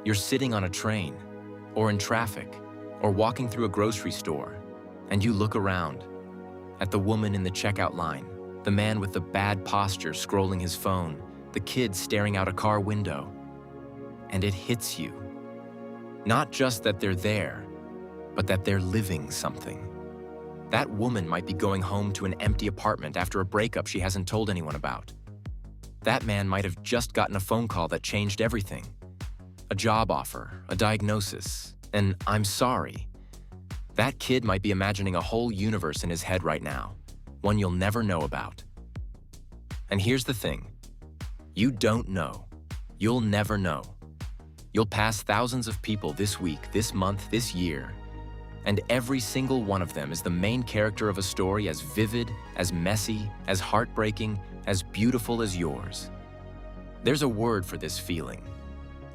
You're sitting on a train, or in traffic, or walking through a grocery store, and you look around at the woman in the checkout line, the man with the bad posture scrolling his phone, the kid staring out a car window, and it hits you. Not just that they're there, but that they're living something. That woman might be going home to an empty apartment after a breakup she hasn't told anyone about. That man might have just gotten a phone call that changed everything. A job offer, a diagnosis, an "I'm sorry." That kid might be imagining a whole universe in his head right now, one you'll never know about. And here's the thing. You don't know. You'll never know. You'll pass thousands of people this week, this month, this year, and every single one of them is the main character of a story as vivid, as messy, as heartbreaking, as beautiful as yours. There's a word for this feeling.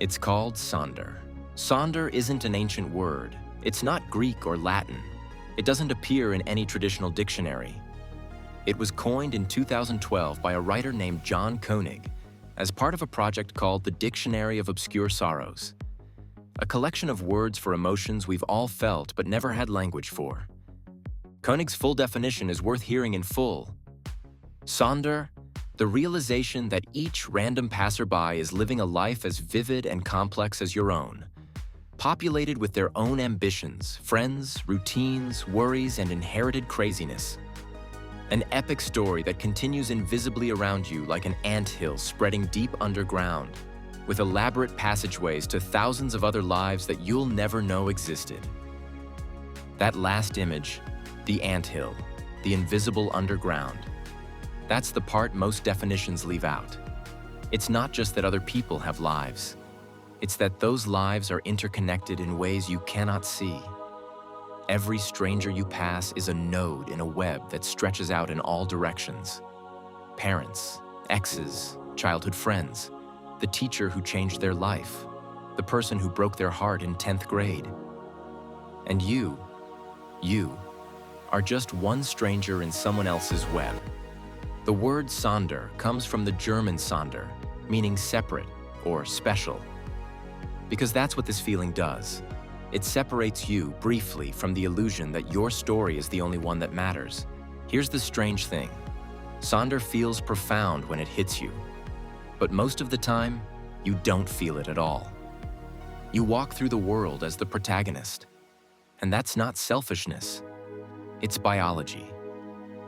It's called sonder. Sonder isn't an ancient word. It's not Greek or Latin. It doesn't appear in any traditional dictionary. It was coined in 2012 by a writer named John Koenig as part of a project called the Dictionary of Obscure Sorrows, a collection of words for emotions we've all felt but never had language for. Koenig's full definition is worth hearing in full. Sonder, the realization that each random passerby is living a life as vivid and complex as your own, populated with their own ambitions, friends, routines, worries, and inherited craziness. An epic story that continues invisibly around you like an anthill spreading deep underground, with elaborate passageways to thousands of other lives that you'll never know existed. That last image, the anthill, the invisible underground, that's the part most definitions leave out. It's not just that other people have lives. It's that those lives are interconnected in ways you cannot see. Every stranger you pass is a node in a web that stretches out in all directions. Parents, exes, childhood friends, the teacher who changed their life, the person who broke their heart in 10th grade. And you are just one stranger in someone else's web. The word sonder comes from the German sonder, meaning separate or special. Because that's what this feeling does. It separates you briefly from the illusion that your story is the only one that matters. Here's the strange thing. Sonder feels profound when it hits you. But most of the time, you don't feel it at all. You walk through the world as the protagonist. And that's not selfishness. It's biology.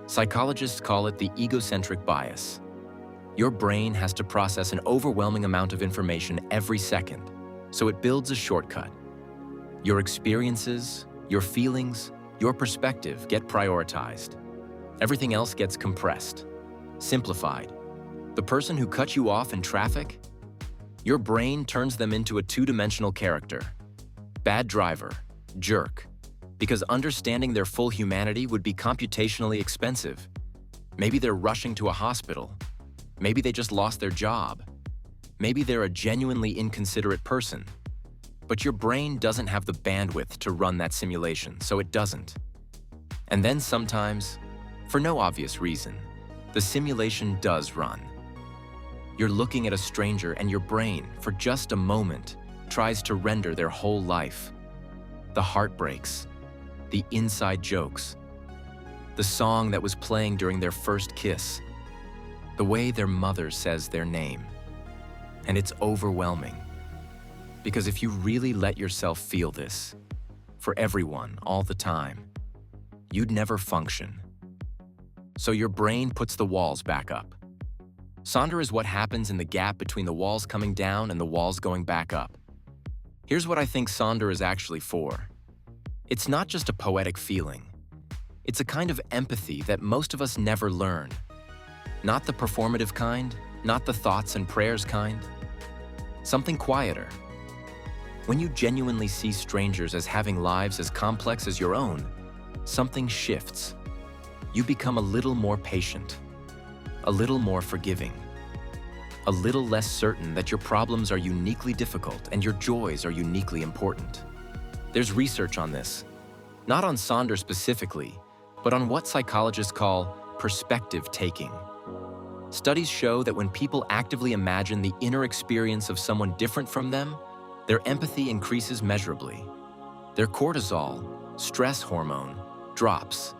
Psychologists call it the egocentric bias. Your brain has to process an overwhelming amount of information every second, so it builds a shortcut. Your experiences, your feelings, your perspective get prioritized. Everything else gets compressed, simplified. The person who cut you off in traffic, your brain turns them into a two-dimensional character. Bad driver, jerk. Because understanding their full humanity would be computationally expensive. Maybe they're rushing to a hospital. Maybe they just lost their job. Maybe they're a genuinely inconsiderate person. But your brain doesn't have the bandwidth to run that simulation, so it doesn't. And then sometimes, for no obvious reason, the simulation does run. You're looking at a stranger and your brain, for just a moment, tries to render their whole life. The heartbreaks, the inside jokes, the song that was playing during their first kiss, the way their mother says their name. And it's overwhelming. Because if you really let yourself feel this, for everyone, all the time, you'd never function. So your brain puts the walls back up. Sonder is what happens in the gap between the walls coming down and the walls going back up. Here's what I think sonder is actually for. It's not just a poetic feeling. It's a kind of empathy that most of us never learn. Not the performative kind, not the thoughts and prayers kind. Something quieter. When you genuinely see strangers as having lives as complex as your own, something shifts. You become a little more patient, a little more forgiving, a little less certain that your problems are uniquely difficult and your joys are uniquely important. There's research on this, not on sonder specifically, but on what psychologists call perspective taking. Studies show that when people actively imagine the inner experience of someone different from them, Their empathy increases measurably. Their cortisol, stress hormone, drops.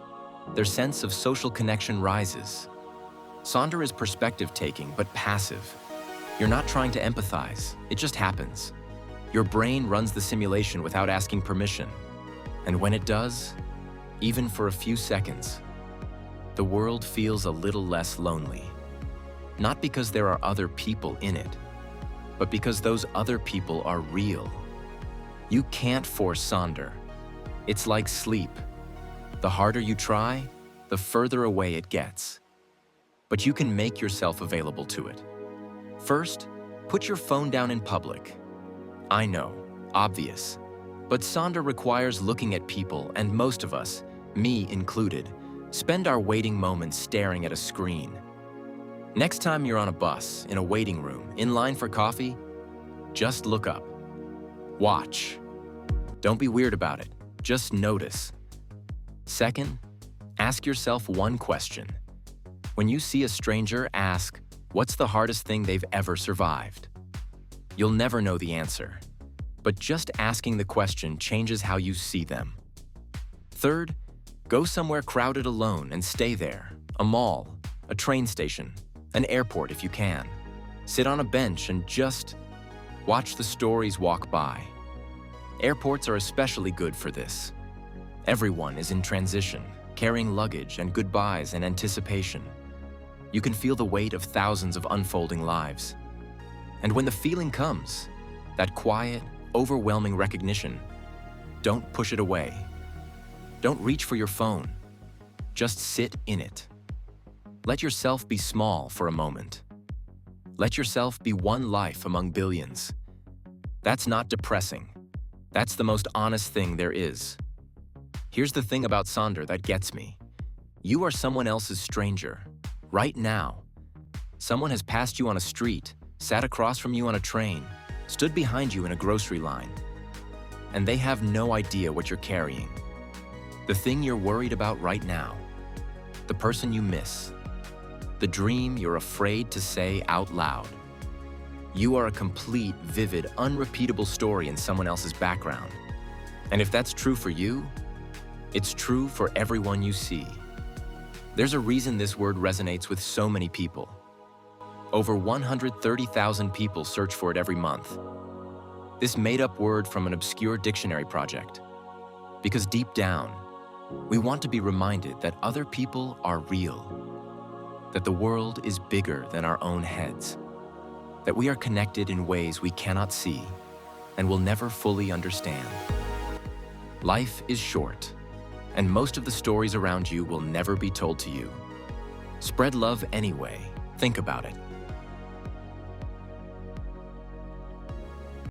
Their sense of social connection rises. Sonder is perspective-taking, but passive. You're not trying to empathize, it just happens. Your brain runs the simulation without asking permission. And when it does, even for a few seconds, the world feels a little less lonely. Not because there are other people in it, but because those other people are real. You can't force Sonder. It's like sleep. The harder you try, the further away it gets. But you can make yourself available to it. First, put your phone down in public. I know, obvious, but Sonder requires looking at people, and most of us, me included, spend our waiting moments staring at a screen. Next time you're on a bus, in a waiting room, in line for coffee, just look up. Watch. Don't be weird about it, just notice. Second, ask yourself one question. When you see a stranger, ask, what's the hardest thing they've ever survived? You'll never know the answer, but just asking the question changes how you see them. Third, go somewhere crowded alone and stay there. A mall, a train station, an airport if you can. Sit on a bench and just watch the stories walk by. Airports are especially good for this. Everyone is in transition, carrying luggage and goodbyes and anticipation. You can feel the weight of thousands of unfolding lives. And when the feeling comes, that quiet, overwhelming recognition, don't push it away. Don't reach for your phone. Just sit in it. Let yourself be small for a moment. Let yourself be one life among billions. That's not depressing. That's the most honest thing there is. Here's the thing about Sonder that gets me. You are someone else's stranger, right now. Someone has passed you on a street, sat across from you on a train, stood behind you in a grocery line, and they have no idea what you're carrying. The thing you're worried about right now, the person you miss, the dream you're afraid to say out loud. You are a complete, vivid, unrepeatable story in someone else's background. And if that's true for you, it's true for everyone you see. There's a reason this word resonates with so many people. Over 130,000 people search for it every month. This made-up word from an obscure dictionary project. Because deep down, we want to be reminded that other people are real, that the world is bigger than our own heads, that we are connected in ways we cannot see and will never fully understand. Life is short, and most of the stories around you will never be told to you. Spread love anyway. Think about it.